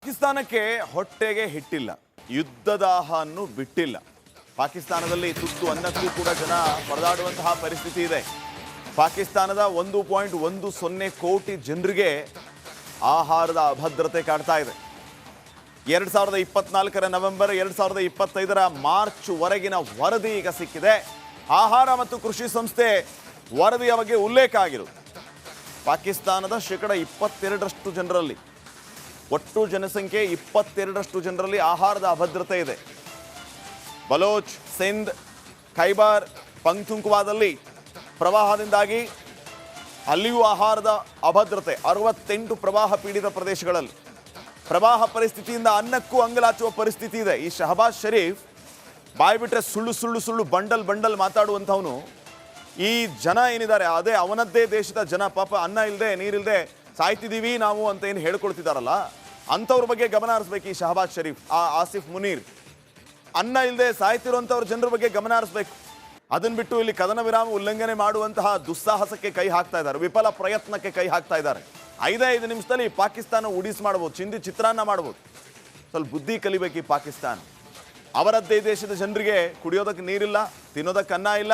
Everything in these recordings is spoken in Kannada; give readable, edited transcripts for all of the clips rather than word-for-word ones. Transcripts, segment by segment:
ಪಾಕಿಸ್ತಾನಕ್ಕೆ ಹೊಟ್ಟೆಗೆ ಹಿಟ್ಟಿಲ್ಲ, ಯುದ್ಧದಾಹವನ್ನು ಬಿಟ್ಟಿಲ್ಲ. ಪಾಕಿಸ್ತಾನದಲ್ಲಿ ತುತ್ತು ಅನ್ನಕ್ಕೂ ಕೂಡ ಜನ ಪರದಾಡುವಂತಹ ಪರಿಸ್ಥಿತಿ ಇದೆ. ಪಾಕಿಸ್ತಾನದ 1.10 ಕೋಟಿ ಜನರಿಗೆ ಆಹಾರದ ಅಭದ್ರತೆ ಕಾಡ್ತಾ ಇದೆ. 2024ರ ನವೆಂಬರ್ 2025ರ ಮಾರ್ಚ್ ವರೆಗಿನ ವರದಿ ಈಗ ಸಿಕ್ಕಿದೆ. ಆಹಾರ ಮತ್ತು ಕೃಷಿ ಸಂಸ್ಥೆ ವರದಿಯ ಬಗ್ಗೆ ಉಲ್ಲೇಖ ಆಗಿರುವುದು. ಪಾಕಿಸ್ತಾನದ 22% ಜನರಲ್ಲಿ, ಒಟ್ಟು ಜನಸಂಖ್ಯೆ 22% ಜನರಲ್ಲಿ ಆಹಾರದ ಅಭದ್ರತೆ ಇದೆ. ಬಲೋಚ್, ಸಿಂಧ್, ಖೈಬರ್ ಪಂಕ್ತುಂಕ್ವಾದಲ್ಲಿ ಪ್ರವಾಹದಿಂದಾಗಿ ಅಲ್ಲಿಯೂ ಆಹಾರದ ಅಭದ್ರತೆ. 68 ಪ್ರವಾಹ ಪೀಡಿತ ಪ್ರದೇಶಗಳಲ್ಲಿ ಪ್ರವಾಹ ಪರಿಸ್ಥಿತಿಯಿಂದ ಅನ್ನಕ್ಕೂ ಅಂಗಲಾಚುವ ಪರಿಸ್ಥಿತಿ ಇದೆ. ಈ ಶಹಬಾಜ್ ಶರೀಫ್ ಬಾಯ್ಬಿಟ್ರೆ ಸುಳ್ಳು ಬಂಡಲ್ ಮಾತಾಡುವಂಥವನು. ಈ ಜನ ಏನಿದ್ದಾರೆ ಅದೇ ಅವನದ್ದೇ ದೇಶದ ಜನ, ಪಾಪ ಅನ್ನ ಇಲ್ಲದೆ ನೀರಿಲ್ಲದೆ ಸಾಯ್ತಿದ್ದೀವಿ ನಾವು ಅಂತ ಏನು ಹೇಳ್ಕೊಳ್ತಿದ್ದಾರಲ್ಲ, ಅಂಥವ್ರ ಬಗ್ಗೆ ಗಮನ ಹರಿಸ್ಬೇಕು ಈ ಶಹಬಾಜ್ ಶರೀಫ್, ಆಸಿಫ್ ಮುನೀರ್. ಅನ್ನ ಇಲ್ಲದೆ ಸಾಯ್ತಿರುವಂಥವ್ರ ಜನರ ಬಗ್ಗೆ ಗಮನ ಹರಿಸ್ಬೇಕು. ಅದನ್ನು ಬಿಟ್ಟು ಇಲ್ಲಿ ಕದನ ವಿರಾಮ ಉಲ್ಲಂಘನೆ ಮಾಡುವಂತಹ ದುಸ್ಸಾಹಸಕ್ಕೆ ಕೈ ಹಾಕ್ತಾ ಇದ್ದಾರೆ, ವಿಫಲ ಪ್ರಯತ್ನಕ್ಕೆ ಕೈ ಹಾಕ್ತಾ ಇದ್ದಾರೆ. 5 ನಿಮಿಷದಲ್ಲಿ ಪಾಕಿಸ್ತಾನ ಉಡಿಸ್ ಮಾಡ್ಬೋದು, ಚಿತ್ರಾನ್ನ ಮಾಡ್ಬೋದು. ಸ್ವಲ್ಪ ಬುದ್ಧಿ ಕಲಿಬೇಕು ಈ ಪಾಕಿಸ್ತಾನ. ಅವರದ್ದೇ ದೇಶದ ಜನರಿಗೆ ಕುಡಿಯೋದಕ್ಕೆ ನೀರಿಲ್ಲ, ತಿನ್ನೋದಕ್ಕೆ ಅನ್ನ ಇಲ್ಲ.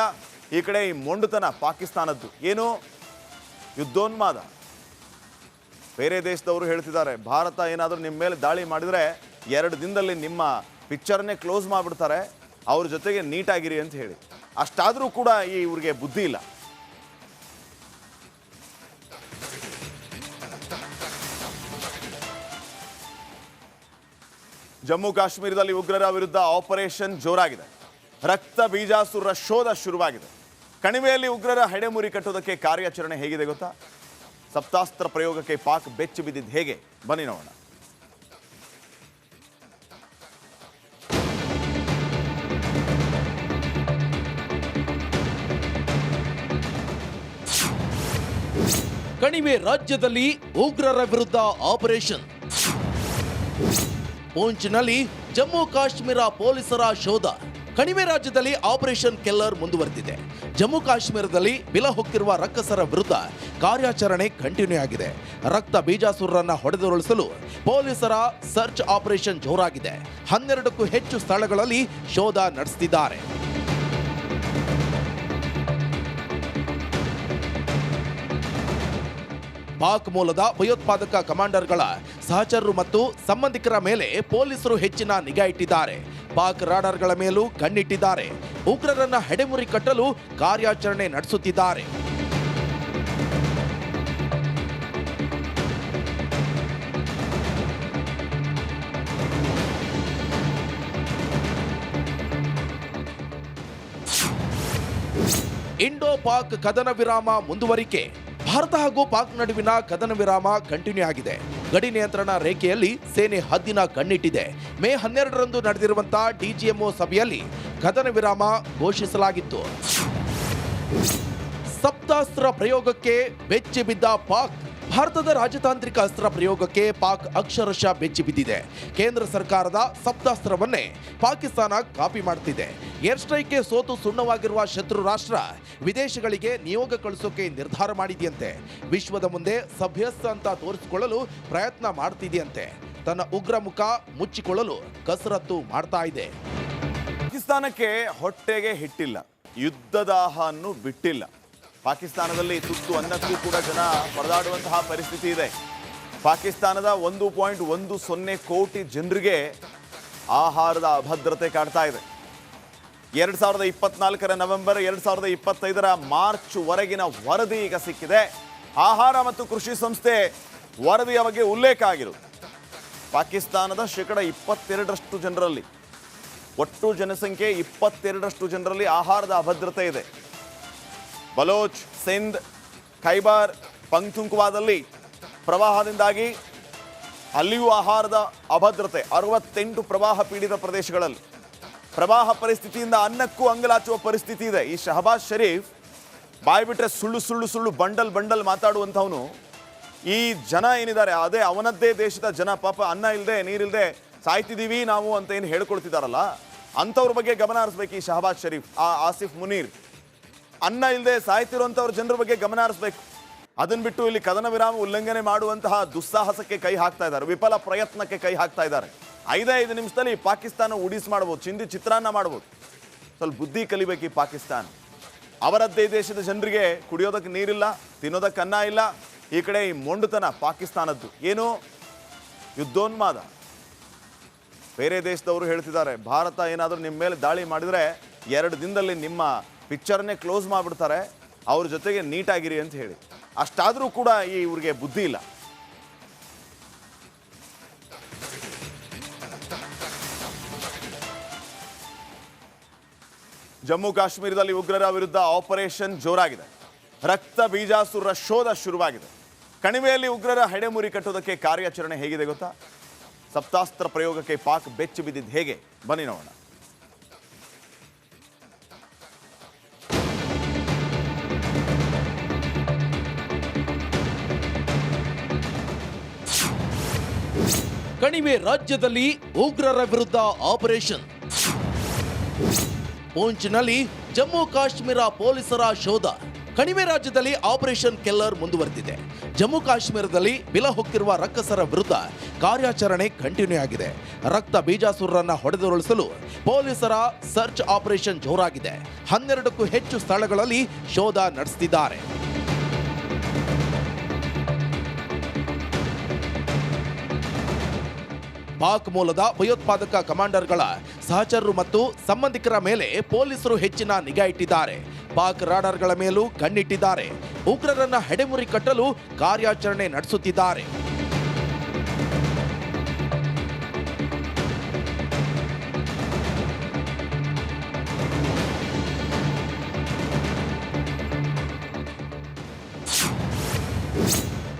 ಈ ಕಡೆ ಈ ಮೊಂಡುತನ ಪಾಕಿಸ್ತಾನದ್ದು ಏನು ಯುದ್ಧೋನ್ಮಾದ. ಬೇರೆ ದೇಶದವರು ಹೇಳ್ತಿದ್ದಾರೆ, ಭಾರತ ಏನಾದರೂ ನಿಮ್ಮ ಮೇಲೆ ದಾಳಿ ಮಾಡಿದರೆ 2 ದಿನದಲ್ಲಿ ನಿಮ್ಮ ಪಿಕ್ಚರ್ನೇ ಕ್ಲೋಸ್ ಮಾಡಿಬಿಡ್ತಾರೆ, ಅವ್ರ ಜೊತೆಗೆ ನೀಟಾಗಿರಿ ಅಂತ ಹೇಳಿ. ಅಷ್ಟಾದರೂ ಕೂಡ ಇವ್ರಿಗೆ ಬುದ್ಧಿ ಇಲ್ಲ. ಜಮ್ಮು ಕಾಶ್ಮೀರದಲ್ಲಿ ಉಗ್ರರ ವಿರುದ್ಧ ಆಪರೇಷನ್ ಜೋರಾಗಿದೆ. ರಕ್ತ ಬೀಜಾಸುರ ಶೋಧ ಶುರುವಾಗಿದೆ. ಕಣಿವೆಯಲ್ಲಿ ಉಗ್ರರ ಹೆಡೆಮುರಿ ಕಟ್ಟೋದಕ್ಕೆ ಕಾರ್ಯಾಚರಣೆ ಹೇಗಿದೆ ಗೊತ್ತಾ? ಸಪ್ತಾಸ್ತ್ರ ಪ್ರಯೋಗಕ್ಕೆ ಪಾಕ್ ಬೆಚ್ಚಿ ಬಿದ್ದಿದ್ದು ಹೇಗೆ, ಬನ್ನಿ ನೋಡೋಣ. ಕಣಿವೆ ರಾಜ್ಯದಲ್ಲಿ ಉಗ್ರರ ವಿರುದ್ಧ ಆಪರೇಷನ್. ಪೂಂಚ್ನಲ್ಲಿ ಜಮ್ಮು ಕಾಶ್ಮೀರ ಪೊಲೀಸರ ಶೋಧ. ಕಣಿವೆ ರಾಜ್ಯದಲ್ಲಿ ಆಪರೇಷನ್ ಕೆಲ್ಲರ್ ಮುಂದುವರೆದಿದೆ. ಜಮ್ಮು ಕಾಶ್ಮೀರದಲ್ಲಿ ಬಿಲ ಹೊಕ್ಕಿರುವ ರಕ್ಕಸರ ವಿರುದ್ಧ ಕಾರ್ಯಾಚರಣೆ ಕಂಟಿನ್ಯೂ ಆಗಿದೆ. ರಕ್ತ ಬೀಜಾಸುರರನ್ನ ಹೊಡೆದುರುಳಿಸಲು ಪೊಲೀಸರ ಸರ್ಚ್ ಆಪರೇಷನ್ ಜೋರಾಗಿದೆ. 12ಕ್ಕೂ ಹೆಚ್ಚು ಸ್ಥಳಗಳಲ್ಲಿ ಶೋಧ ನಡೆಸುತ್ತಿದ್ದಾರೆ. ಪಾಕ್ ಮೂಲದ ಭಯೋತ್ಪಾದಕ ಕಮಾಂಡರ್ಗಳ ಸಹಚರರು ಮತ್ತು ಸಂಬಂಧಿಕರ ಮೇಲೆ ಪೊಲೀಸರು ಹೆಚ್ಚಿನ ನಿಗಾ ಇಟ್ಟಿದ್ದಾರೆ. ಪಾಕ್ ರಾಡರ್ಗಳ ಮೇಲೂ ಕಣ್ಣಿಟ್ಟಿದ್ದಾರೆ. ಉಗ್ರರನ್ನ ಹೆಡೆಮುರಿ ಕಟ್ಟಲು ಕಾರ್ಯಾಚರಣೆ ನಡೆಸುತ್ತಿದ್ದಾರೆ. ಇಂಡೋ ಪಾಕ್ ಕದನ ವಿರಾಮ ಮುಂದುವರಿಕೆ. ಭಾರತ ಹಾಗೂ ಪಾಕ್ ನಡುವಿನ ಕದನ ವಿರಾಮ ಕಂಟಿನ್ಯೂ ಆಗಿದೆ. ಗಡಿ ನಿಯಂತ್ರಣ ರೇಖೆಯಲ್ಲಿ ಸೇನೆ ಹದ್ದಿನ ಕಣ್ಣಿಟ್ಟಿದೆ. ಮೇ 12ರಂದು ನಡೆದಿರುವಂತಹ ಡಿಜಿಎಂಒ ಸಭೆಯಲ್ಲಿ ಕದನ ವಿರಾಮ ಘೋಷಿಸಲಾಗಿತ್ತು. ಸಪ್ತಾಸ್ತ್ರ ಪ್ರಯೋಗಕ್ಕೆ ಬೆಚ್ಚಿ ಬಿದ್ದ ಪಾಕ್. ಭಾರತದ ರಾಜತಾಂತ್ರಿಕ ಅಸ್ತ್ರ ಪ್ರಯೋಗಕ್ಕೆ ಪಾಕ್ ಅಕ್ಷರಶಃ ಬೆಚ್ಚಿ ಬಿದ್ದಿದೆ. ಕೇಂದ್ರ ಸರ್ಕಾರದ ಸಪ್ತಾಸ್ತ್ರವನ್ನೇ ಪಾಕಿಸ್ತಾನ ಕಾಪಿ ಮಾಡುತ್ತಿದೆ. ಏರ್ ಸ್ಟ್ರೈಕ್ಗೆ ಸೋತು ಸುಣ್ಣವಾಗಿರುವ ಶತ್ರು ರಾಷ್ಟ್ರ ವಿದೇಶಗಳಿಗೆ ನಿಯೋಗ ಕಳಿಸೋಕೆ ನಿರ್ಧಾರ ಮಾಡಿದೆಯಂತೆ. ವಿಶ್ವದ ಮುಂದೆ ಸಭ್ಯಸ್ಥ ಅಂತ ತೋರಿಸಿಕೊಳ್ಳಲು ಪ್ರಯತ್ನ ಮಾಡ್ತಿದೆಯಂತೆ. ತನ್ನ ಉಗ್ರ ಮುಖ ಮುಚ್ಚಿಕೊಳ್ಳಲು ಕಸರತ್ತು ಮಾಡ್ತಾ ಇದೆ. ಪಾಕಿಸ್ತಾನಕ್ಕೆ ಹೊಟ್ಟೆಗೆ ಹಿಟ್ಟಿಲ್ಲ, ಯುದ್ಧದಾಹವನ್ನು ಬಿಟ್ಟಿಲ್ಲ. ಪಾಕಿಸ್ತಾನದಲ್ಲಿ ತುತ್ತು ಅನ್ನಕ್ಕೂ ಕೂಡ ಜನ ಪರದಾಡುವಂತಹ ಪರಿಸ್ಥಿತಿ ಇದೆ. ಪಾಕಿಸ್ತಾನದ 1.10 ಕೋಟಿ ಜನರಿಗೆ ಆಹಾರದ ಅಭದ್ರತೆ ಕಾಡ್ತಾ ಇದೆ. 2024ರ ನವೆಂಬರ್ 2025ರ ಮಾರ್ಚ್ ವರೆಗಿನ ವರದಿ ಈಗ ಸಿಕ್ಕಿದೆ. ಆಹಾರ ಮತ್ತು ಕೃಷಿ ಸಂಸ್ಥೆ ವರದಿಯ ಬಗ್ಗೆ ಉಲ್ಲೇಖ ಆಗಿರುವುದು. ಪಾಕಿಸ್ತಾನದ 22% ಜನರಲ್ಲಿ, ಒಟ್ಟು ಜನಸಂಖ್ಯೆ 22% ಜನರಲ್ಲಿ ಆಹಾರದ ಅಭದ್ರತೆ ಇದೆ. ಬಲೋಚ್, ಸಿಂಧ್, ಖೈಬರ್ ಪಂಕ್ತುಂಕ್ವಾದಲ್ಲಿ ಪ್ರವಾಹದಿಂದಾಗಿ ಅಲ್ಲಿಯೂ ಆಹಾರದ ಅಭದ್ರತೆ. 68 ಪ್ರವಾಹ ಪೀಡಿತ ಪ್ರದೇಶಗಳಲ್ಲಿ ಪ್ರವಾಹ ಪರಿಸ್ಥಿತಿಯಿಂದ ಅನ್ನಕ್ಕೂ ಅಂಗಲಾಚುವ ಪರಿಸ್ಥಿತಿ ಇದೆ. ಈ ಶಹಬಾಜ್ ಶರೀಫ್ ಬಾಯ್ಬಿಟ್ರೆ ಸುಳ್ಳು ಬಂಡಲ್ ಮಾತಾಡುವಂಥವನು. ಈ ಜನ ಏನಿದ್ದಾರೆ ಅದೇ ಅವನದ್ದೇ ದೇಶದ ಜನ, ಪಾಪ ಅನ್ನ ಇಲ್ಲದೆ ನೀರಿಲ್ಲದೆ ಸಾಯ್ತಿದ್ದೀವಿ ನಾವು ಅಂತ ಏನು ಹೇಳ್ಕೊಳ್ತಿದ್ದಾರಲ್ಲ, ಅಂಥವ್ರ ಬಗ್ಗೆ ಗಮನ ಹರಿಸ್ಬೇಕು ಈ ಶಹಬಾಜ್ ಶರೀಫ್, ಆಸಿಫ್ ಮುನೀರ್. ಅನ್ನ ಇಲ್ಲದೆ ಸಾಯ್ತಿರುವಂಥವ್ರ ಜನರ ಬಗ್ಗೆ ಗಮನ ಹರಿಸ್ಬೇಕು. ಅದನ್ನು ಬಿಟ್ಟು ಇಲ್ಲಿ ಕದನ ವಿರಾಮ ಉಲ್ಲಂಘನೆ ಮಾಡುವಂತಹ ದುಸ್ಸಾಹಸಕ್ಕೆ ಕೈ ಹಾಕ್ತಾ ಇದ್ದಾರೆ, ವಿಫಲ ಪ್ರಯತ್ನಕ್ಕೆ ಕೈ ಹಾಕ್ತಾ ಇದ್ದಾರೆ. 5 ನಿಮಿಷದಲ್ಲಿ ಪಾಕಿಸ್ತಾನ ಉಡೀಸ್ ಮಾಡ್ಬೋದು, ಚಿಂದಿ ಚಿತ್ರಾನ್ನ ಮಾಡ್ಬೋದು. ಸ್ವಲ್ಪ ಬುದ್ಧಿ ಕಲಿಬೇಕು ಈ ಪಾಕಿಸ್ತಾನ. ಅವರದ್ದೇ ದೇಶದ ಜನರಿಗೆ ಕುಡಿಯೋದಕ್ಕೆ ನೀರಿಲ್ಲ, ತಿನ್ನೋದಕ್ಕೆ ಅನ್ನ ಇಲ್ಲ. ಈ ಕಡೆ ಈ ಮೊಂಡುತನ ಪಾಕಿಸ್ತಾನದ್ದು ಏನು ಯುದ್ಧೋನ್ಮಾದ. ಬೇರೆ ದೇಶದವರು ಹೇಳ್ತಿದ್ದಾರೆ, ಭಾರತ ಏನಾದರೂ ನಿಮ್ಮ ಮೇಲೆ ದಾಳಿ ಮಾಡಿದರೆ 2 ದಿನದಲ್ಲಿ ನಿಮ್ಮ ಪಿಕ್ಚರ್ನೇ ಕ್ಲೋಸ್ ಮಾಡಿಬಿಡ್ತಾರೆ, ಅವ್ರ ಜೊತೆಗೆ ನೀಟಾಗಿರಿ ಅಂತ ಹೇಳಿ. ಅಷ್ಟಾದರೂ ಕೂಡ ಇವ್ರಿಗೆ ಬುದ್ಧಿ ಇಲ್ಲ. ಜಮ್ಮು ಕಾಶ್ಮೀರದಲ್ಲಿ ಉಗ್ರರ ವಿರುದ್ಧ ಆಪರೇಷನ್ ಜೋರಾಗಿದೆ. ರಕ್ತ ಬೀಜಾಸುರರ ಶೋಧ ಶುರುವಾಗಿದೆ. ಕಣಿವೆಯಲ್ಲಿ ಉಗ್ರರ ಹೆಡೆಮುರಿ ಕಟ್ಟೋದಕ್ಕೆ ಕಾರ್ಯಾಚರಣೆ ಹೇಗಿದೆ ಗೊತ್ತಾ? ಸಪ್ತಾಸ್ತ್ರ ಪ್ರಯೋಗಕ್ಕೆ ಪಾಕ್ ಬೆಚ್ಚಿ ಬಿದ್ದಿದ್ದು ಹೇಗೆ ಬನ್ನಿ ನೋಡೋಣ. ಕಣಿವೆ ರಾಜ್ಯದಲ್ಲಿ ಉಗ್ರರ ವಿರುದ್ಧ ಆಪರೇಷನ್. ಪೂಂಚ್ನಲ್ಲಿ ಜಮ್ಮು ಕಾಶ್ಮೀರ ಪೊಲೀಸರ ಶೋಧ. ಕಣಿವೆ ರಾಜ್ಯದಲ್ಲಿ ಆಪರೇಷನ್ ಕೆಲ್ಲರ್ ಮುಂದುವರೆದಿದೆ. ಜಮ್ಮು ಕಾಶ್ಮೀರದಲ್ಲಿ ಬಿಲ ಹೊಕ್ಕಿರುವ ರಕ್ಕಸರ ವಿರುದ್ಧ ಕಾರ್ಯಾಚರಣೆ ಕಂಟಿನ್ಯೂ ಆಗಿದೆ. ರಕ್ತ ಬೀಜಾಸುರರನ್ನ ಹೊಡೆದುರುಳಿಸಲು ಪೊಲೀಸರ ಸರ್ಚ್ ಆಪರೇಷನ್ ಜೋರಾಗಿದೆ. 12ಕ್ಕೂ ಹೆಚ್ಚು ಸ್ಥಳಗಳಲ್ಲಿ ಶೋಧ ನಡೆಸುತ್ತಿದ್ದಾರೆ. ಪಾಕ್ ಮೂಲದ ಭಯೋತ್ಪಾದಕ ಕಮಾಂಡರ್ಗಳ ಸಹಚರರು ಮತ್ತು ಸಂಬಂಧಿಕರ ಮೇಲೆ ಪೊಲೀಸರು ಹೆಚ್ಚಿನ ನಿಗಾ ಇಟ್ಟಿದ್ದಾರೆ. ಪಾಕ್ ರಾಡಾರ್ಗಳ ಮೇಲೂ ಕಣ್ಣಿಟ್ಟಿದ್ದಾರೆ. ಉಗ್ರರನ್ನ ಹೆಡೆಮುರಿ ಕಟ್ಟಲು ಕಾರ್ಯಾಚರಣೆ ನಡೆಸುತ್ತಿದ್ದಾರೆ.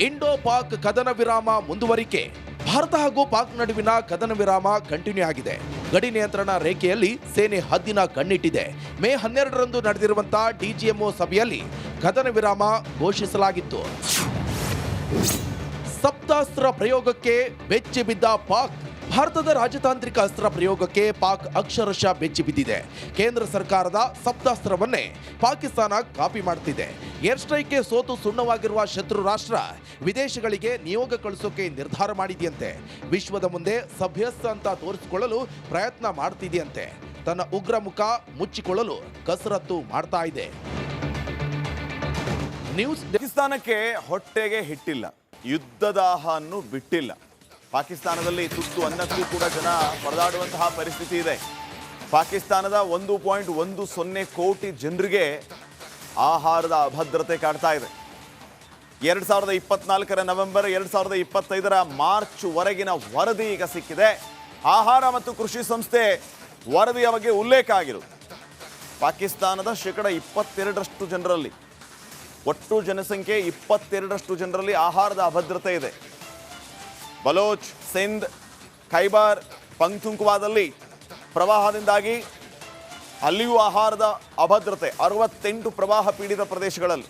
ಇಂಡೋ ಪಾಕ್ ಕದನ ವಿರಾಮ ಮುಂದುವರಿಕೆ. ಭಾರತ ಹಾಗೂ ಪಾಕ್ ನಡುವಿನ ಕದನ ವಿರಾಮ ಕಂಟಿನ್ಯೂ ಆಗಿದೆ. ಗಡಿ ನಿಯಂತ್ರಣ ರೇಖೆಯಲ್ಲಿ ಸೇನೆ ಹದ್ದಿನ ಕಣ್ಣಿಟ್ಟಿದೆ. ಮೇ 12ರಂದು ನಡೆದಿರುವಂತಹ ಡಿಜಿಎಂಒ ಸಭೆಯಲ್ಲಿ ಕದನ ವಿರಾಮ ಘೋಷಿಸಲಾಗಿತ್ತು. ಸಪ್ತಾಸ್ತ್ರ ಪ್ರಯೋಗಕ್ಕೆ ಬೆಚ್ಚಿ ಬಿದ್ದ ಪಾಕ್. ಭಾರತದ ರಾಜತಾಂತ್ರಿಕ ಅಸ್ತ್ರ ಪ್ರಯೋಗಕ್ಕೆ ಪಾಕ್ ಅಕ್ಷರಶಃ ಬೆಚ್ಚಿ ಬಿದ್ದಿದೆ. ಕೇಂದ್ರ ಸರ್ಕಾರದ ಸಪ್ತಾಸ್ತ್ರವನ್ನೇ ಪಾಕಿಸ್ತಾನ ಕಾಪಿ ಮಾಡುತ್ತಿದೆ. ಏರ್ ಸ್ಟ್ರೈಕ್ಗೆ ಸೋತು ಸುಣ್ಣವಾಗಿರುವ ಶತ್ರು ರಾಷ್ಟ್ರ ವಿದೇಶಗಳಿಗೆ ನಿಯೋಗ ಕಳಿಸೋಕೆ ನಿರ್ಧಾರ ಮಾಡಿದೆಯಂತೆ. ವಿಶ್ವದ ಮುಂದೆ ಸಭ್ಯಸ್ಥ ಅಂತ ತೋರಿಸಿಕೊಳ್ಳಲು ಪ್ರಯತ್ನ ಮಾಡ್ತಿದೆಯಂತೆ. ತನ್ನ ಉಗ್ರ ಮುಖ ಮುಚ್ಚಿಕೊಳ್ಳಲು ಕಸರತ್ತು ಮಾಡ್ತಾ ಇದೆ. ನ್ಯೂಸ್. ಪಾಕಿಸ್ತಾನಕ್ಕೆ ಹೊಟ್ಟೆಗೆ ಹಿಟ್ಟಿಲ್ಲ, ಯುದ್ಧದಾಹವನ್ನು ಬಿಟ್ಟಿಲ್ಲ. ಪಾಕಿಸ್ತಾನದಲ್ಲಿ ತುತ್ತು ಅನ್ನಕ್ಕೂ ಕೂಡ ಜನ ಪರದಾಡುವಂತಹ ಪರಿಸ್ಥಿತಿ ಇದೆ. ಪಾಕಿಸ್ತಾನದ 1.10 ಕೋಟಿ ಜನರಿಗೆ ಆಹಾರದ ಅಭದ್ರತೆ ಕಾಡ್ತಾ ಇದೆ. 2024 ನವೆಂಬರ್ 2025 ಮಾರ್ಚ್ ವರೆಗಿನ ವರದಿ ಈಗ ಸಿಕ್ಕಿದೆ. ಆಹಾರ ಮತ್ತು ಕೃಷಿ ಸಂಸ್ಥೆ ವರದಿಯ ಬಗ್ಗೆ ಉಲ್ಲೇಖ ಆಗಿರುವುದು. ಪಾಕಿಸ್ತಾನದ 22% ಜನರಲ್ಲಿ, ಒಟ್ಟು ಜನಸಂಖ್ಯೆ 22% ಜನರಲ್ಲಿ ಆಹಾರದ ಅಭದ್ರತೆ ಇದೆ. ಬಲೋಚ್, ಸಿಂಧ್, ಖೈಬರ್ ಪಂಕ್ತುಂಕ್ವಾದಲ್ಲಿ ಪ್ರವಾಹದಿಂದಾಗಿ ಅಲ್ಲಿಯೂ ಆಹಾರದ ಅಭದ್ರತೆ. 68 ಪ್ರವಾಹ ಪೀಡಿತ ಪ್ರದೇಶಗಳಲ್ಲಿ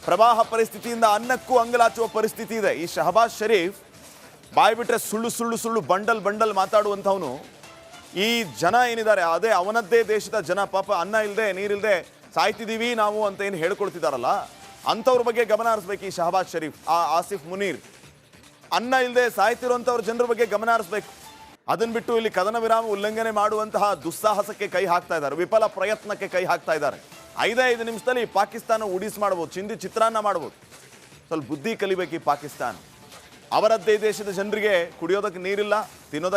ಪ್ರವಾಹ ಪರಿಸ್ಥಿತಿಯಿಂದ ಅನ್ನಕ್ಕೂ ಅಂಗಲಾಚುವ ಪರಿಸ್ಥಿತಿ ಇದೆ. ಈ ಶಹಬಾಜ್ ಶರೀಫ್ ಬಾಯ್ಬಿಟ್ರೆ ಸುಳ್ಳು ಬಂಡಲ್ ಮಾತಾಡುವಂಥವನು. ಈ ಜನ ಏನಿದ್ದಾರೆ ಅದೇ ಅವನದ್ದೇ ದೇಶದ ಜನ, ಪಾಪ ಅನ್ನ ಇಲ್ಲದೆ ನೀರಿಲ್ಲದೆ ಸಾಯ್ತಿದ್ದೀವಿ ನಾವು ಅಂತ ಏನು ಹೇಳ್ಕೊಳ್ತಿದ್ದಾರಲ್ಲ, ಅಂಥವ್ರ ಬಗ್ಗೆ ಗಮನ ಹರಿಸ್ಬೇಕು ಈ ಶಹಬಾಜ್ ಶರೀಫ್, ಆಸಿಫ್ ಮುನೀರ್. ಅನ್ನ ಇಲ್ಲದೆ ಸಾಯ್ತಿರುವಂಥವ್ರ ಜನರ ಬಗ್ಗೆ ಗಮನ ಹರಿಸ್ಬೇಕು. ಅದನ್ನು ಬಿಟ್ಟು ಇಲ್ಲಿ ಕದನ ವಿರಾಮ ಉಲ್ಲಂಘನೆ ಮಾಡುವಂತಹ ದುಸ್ಸಾಹಸಕ್ಕೆ ಕೈ ಹಾಕ್ತಾ ಇದ್ದಾರೆ, ವಿಫಲ ಪ್ರಯತ್ನಕ್ಕೆ ಕೈ ಹಾಕ್ತಾ ಇದ್ದಾರೆ. 5 ನಿಮಿಷದಲ್ಲಿ ಪಾಕಿಸ್ತಾನ ಉಡೀಸ್ ಮಾಡ್ಬೋದು, ಚಿಂದಿ ಚಿತ್ರಾನ್ನ ಮಾಡ್ಬೋದು. ಸ್ವಲ್ಪ ಬುದ್ಧಿ ಕಲಿಬೇಕು ಈ ಪಾಕಿಸ್ತಾನ. ಅವರದ್ದೇ ದೇಶದ ಜನರಿಗೆ ಕುಡಿಯೋದಕ್ಕೆ ನೀರಿಲ್ಲ, ತಿನ್ನೋದಕ್ಕೆ